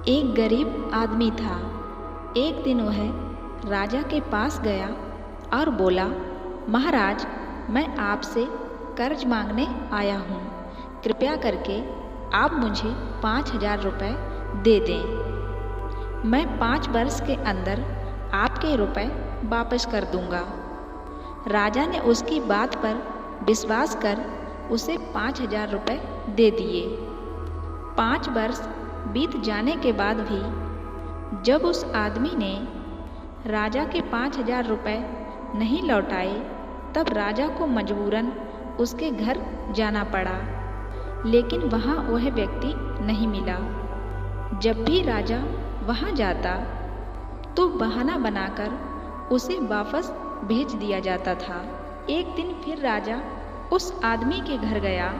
एक गरीब आदमी था। एक दिन वह राजा के पास गया और बोला, महाराज, मैं आपसे कर्ज मांगने आया हूँ। कृपया करके आप मुझे 5,000 रुपये दे दें। मैं 5 वर्ष के अंदर आपके रुपए वापस कर दूंगा। राजा ने उसकी बात पर विश्वास कर उसे 5,000 रुपये दे दिए। 5 वर्ष बीत जाने के बाद भी जब उस आदमी ने राजा के 5,000 रुपये नहीं लौटाए, तब राजा को मजबूरन उसके घर जाना पड़ा। लेकिन वहाँ वह व्यक्ति नहीं मिला। जब भी राजा वहाँ जाता तो बहाना बनाकर उसे वापस भेज दिया जाता था। एक दिन फिर राजा उस आदमी के घर गया।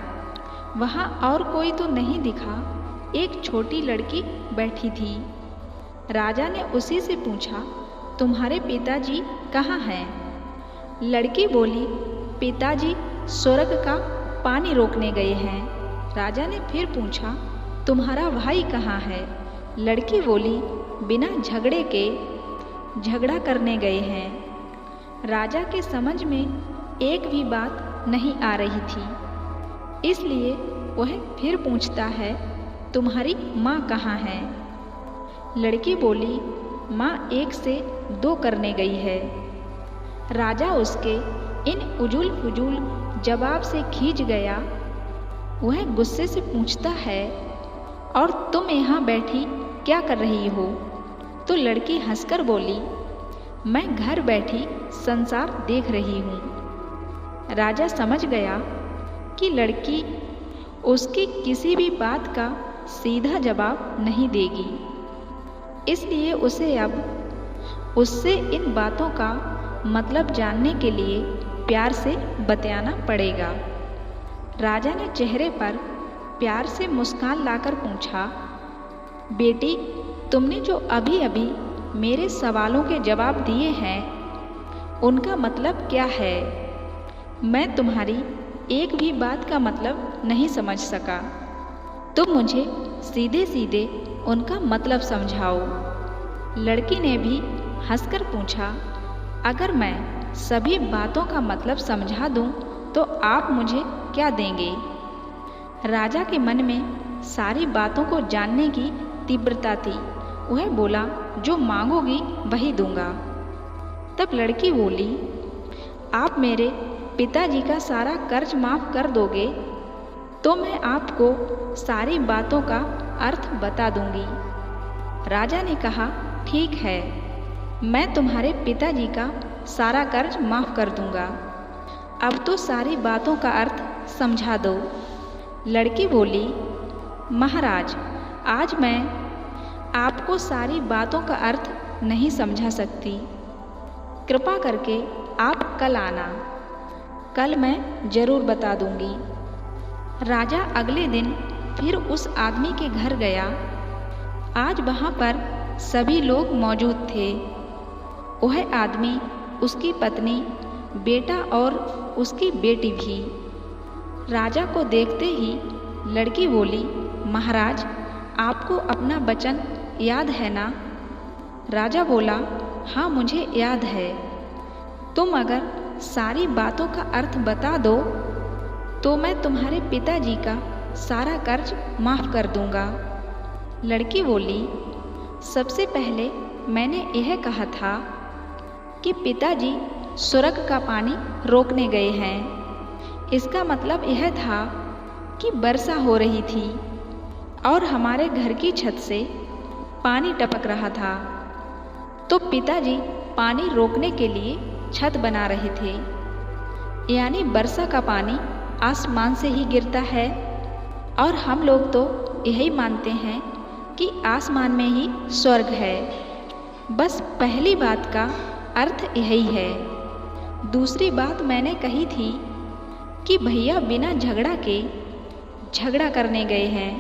वहाँ और कोई तो नहीं दिखा, एक छोटी लड़की बैठी थी। राजा ने उसी से पूछा, तुम्हारे पिताजी कहाँ हैं? लड़की बोली, पिताजी स्वर्ग का पानी रोकने गए हैं। राजा ने फिर पूछा, तुम्हारा भाई कहाँ है? लड़की बोली, बिना झगड़े के झगड़ा करने गए हैं। राजा के समझ में एक भी बात नहीं आ रही थी, इसलिए वह फिर पूछता है, तुम्हारी माँ कहाँ है? लड़की बोली, माँ 1 से 2 करने गई है। राजा उसके इन उजुल फुजूल जवाब से खींच गया। वह गुस्से से पूछता है, और तुम यहाँ बैठी क्या कर रही हो? तो लड़की हंसकर बोली, मैं घर बैठी संसार देख रही हूँ। राजा समझ गया कि लड़की उसकी किसी भी बात का सीधा जवाब नहीं देगी, इसलिए उसे अब उससे इन बातों का मतलब जानने के लिए प्यार से बतियाना पड़ेगा। राजा ने चेहरे पर प्यार से मुस्कान लाकर पूछा, बेटी, तुमने जो अभी अभी मेरे सवालों के जवाब दिए हैं, उनका मतलब क्या है? मैं तुम्हारी एक भी बात का मतलब नहीं समझ सका। तुम मुझे सीधे सीधे उनका मतलब समझाओ। लड़की ने भी हंसकर पूछा, अगर मैं सभी बातों का मतलब समझा दूं, तो आप मुझे क्या देंगे? राजा के मन में सारी बातों को जानने की तीव्रता थी। वह बोला, जो मांगोगी वही दूंगा। तब लड़की बोली, आप मेरे पिताजी का सारा कर्ज माफ कर दोगे तो मैं आपको सारी बातों का अर्थ बता दूंगी। राजा ने कहा, ठीक है, मैं तुम्हारे पिताजी का सारा कर्ज माफ कर दूंगा। अब तो सारी बातों का अर्थ समझा दो। लड़की बोली, महाराज, आज मैं आपको सारी बातों का अर्थ नहीं समझा सकती। कृपा करके आप कल आना, कल मैं जरूर बता दूंगी। राजा अगले दिन फिर उस आदमी के घर गया। आज वहाँ पर सभी लोग मौजूद थे। वह आदमी, उसकी पत्नी, बेटा और उसकी बेटी भी। राजा को देखते ही लड़की बोली, महाराज, आपको अपना वचन याद है ना? राजा बोला, हाँ, मुझे याद है। तुम अगर सारी बातों का अर्थ बता दो तो मैं तुम्हारे पिताजी का सारा कर्ज माफ कर दूंगा। लड़की बोली, सबसे पहले मैंने यह कहा था कि पिताजी स्वर्ग का पानी रोकने गए हैं। इसका मतलब यह था कि वर्षा हो रही थी और हमारे घर की छत से पानी टपक रहा था, तो पिताजी पानी रोकने के लिए छत बना रहे थे। यानी वर्षा का पानी आसमान से ही गिरता है, और हम लोग तो यही मानते हैं कि आसमान में ही स्वर्ग है। बस पहली बात का अर्थ यही है। दूसरी बात मैंने कही थी कि भैया बिना झगड़ा के झगड़ा करने गए हैं।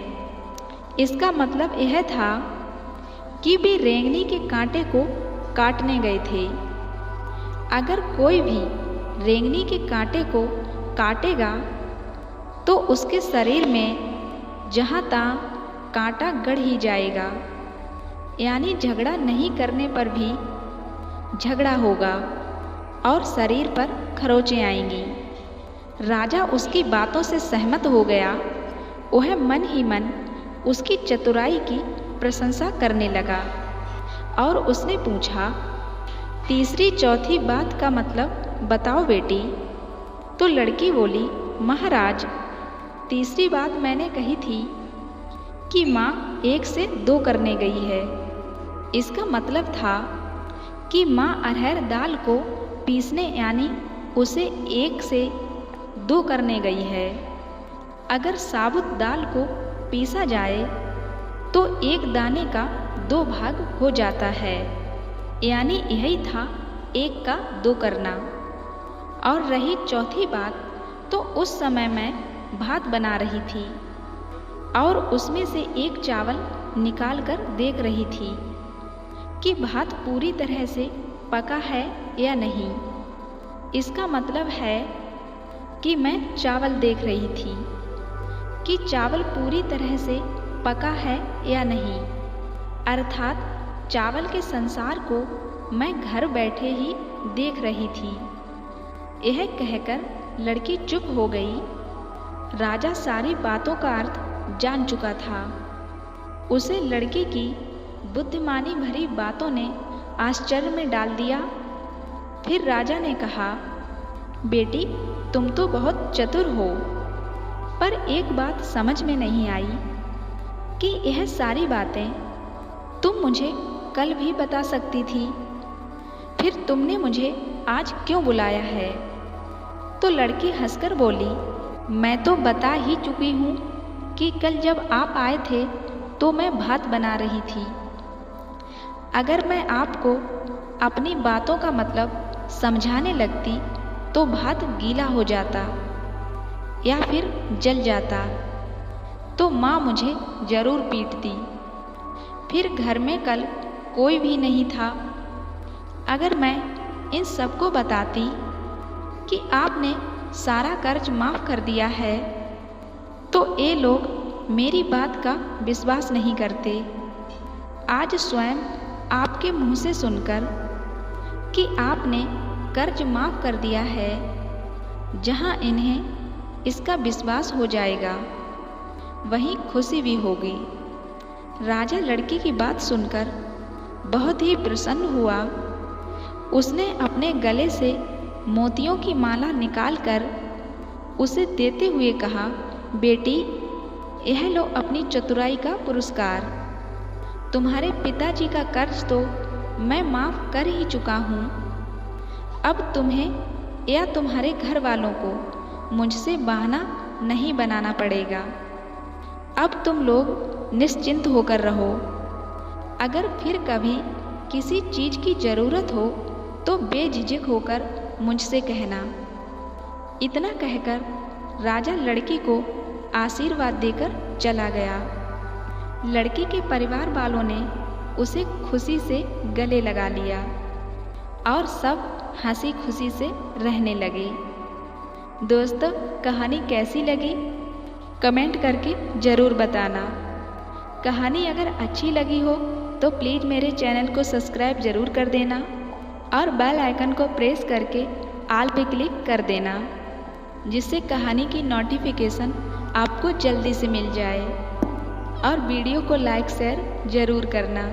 इसका मतलब यह था कि वे रेंगनी के कांटे को काटने गए थे। अगर कोई भी रेंगनी के कांटे को काटेगा तो उसके शरीर में जहाँ तहाँ कांटा गड़ ही जाएगा। यानी झगड़ा नहीं करने पर भी झगड़ा होगा और शरीर पर खरोंचें आएंगी। राजा उसकी बातों से सहमत हो गया। वह मन ही मन उसकी चतुराई की प्रशंसा करने लगा और उसने पूछा, तीसरी चौथी बात का मतलब बताओ बेटी। तो लड़की बोली, महाराज, तीसरी बात मैंने कही थी कि माँ 1 से 2 करने गई है। इसका मतलब था कि माँ अरहर दाल को पीसने यानी उसे 1 से 2 करने गई है। अगर साबुत दाल को पीसा जाए तो 1 दाने का 2 भाग हो जाता है, यानी यही था 1 का 2 करना। और रही चौथी बात, तो उस समय मैं भात बना रही थी और उसमें से 1 चावल निकाल कर देख रही थी कि भात पूरी तरह से पका है या नहीं। इसका मतलब है कि मैं चावल देख रही थी कि चावल पूरी तरह से पका है या नहीं, अर्थात चावल के संसार को मैं घर बैठे ही देख रही थी। यह कहकर लड़की चुप हो गई। राजा सारी बातों का अर्थ जान चुका था। उसे लड़की की बुद्धिमानी भरी बातों ने आश्चर्य में डाल दिया। फिर राजा ने कहा, बेटी, तुम तो बहुत चतुर हो, पर एक बात समझ में नहीं आई कि यह सारी बातें तुम मुझे कल भी बता सकती थी, फिर तुमने मुझे आज क्यों बुलाया है? तो लड़की हंसकर बोली, मैं तो बता ही चुकी हूँ कि कल जब आप आए थे तो मैं भात बना रही थी। अगर मैं आपको अपनी बातों का मतलब समझाने लगती तो भात गीला हो जाता या फिर जल जाता, तो माँ मुझे जरूर पीटती। फिर घर में कल कोई भी नहीं था। अगर मैं इन सबको बताती कि आपने सारा कर्ज माफ़ कर दिया है तो ये लोग मेरी बात का विश्वास नहीं करते। आज स्वयं आपके मुंह से सुनकर कि आपने कर्ज माफ़ कर दिया है, जहां इन्हें इसका विश्वास हो जाएगा वहीं खुशी भी होगी। राजा लड़की की बात सुनकर बहुत ही प्रसन्न हुआ। उसने अपने गले से मोतियों की माला निकालकर उसे देते हुए कहा, बेटी, यह लो अपनी चतुराई का पुरस्कार। तुम्हारे पिताजी का कर्ज तो मैं माफ़ कर ही चुका हूँ। अब तुम्हें या तुम्हारे घर वालों को मुझसे बहाना नहीं बनाना पड़ेगा। अब तुम लोग निश्चिंत होकर रहो। अगर फिर कभी किसी चीज़ की ज़रूरत हो तो बेझिझक होकर मुझसे कहना। इतना कहकर राजा लड़की को आशीर्वाद देकर चला गया। लड़की के परिवार वालों ने उसे खुशी से गले लगा लिया और सब हंसी खुशी से रहने लगे। दोस्तों, कहानी कैसी लगी कमेंट करके ज़रूर बताना। कहानी अगर अच्छी लगी हो तो प्लीज़ मेरे चैनल को सब्सक्राइब ज़रूर कर देना और बेल आइकन को प्रेस करके ऑल पे क्लिक कर देना, जिससे कहानी की नोटिफिकेशन आपको जल्दी से मिल जाए। और वीडियो को लाइक शेयर ज़रूर करना।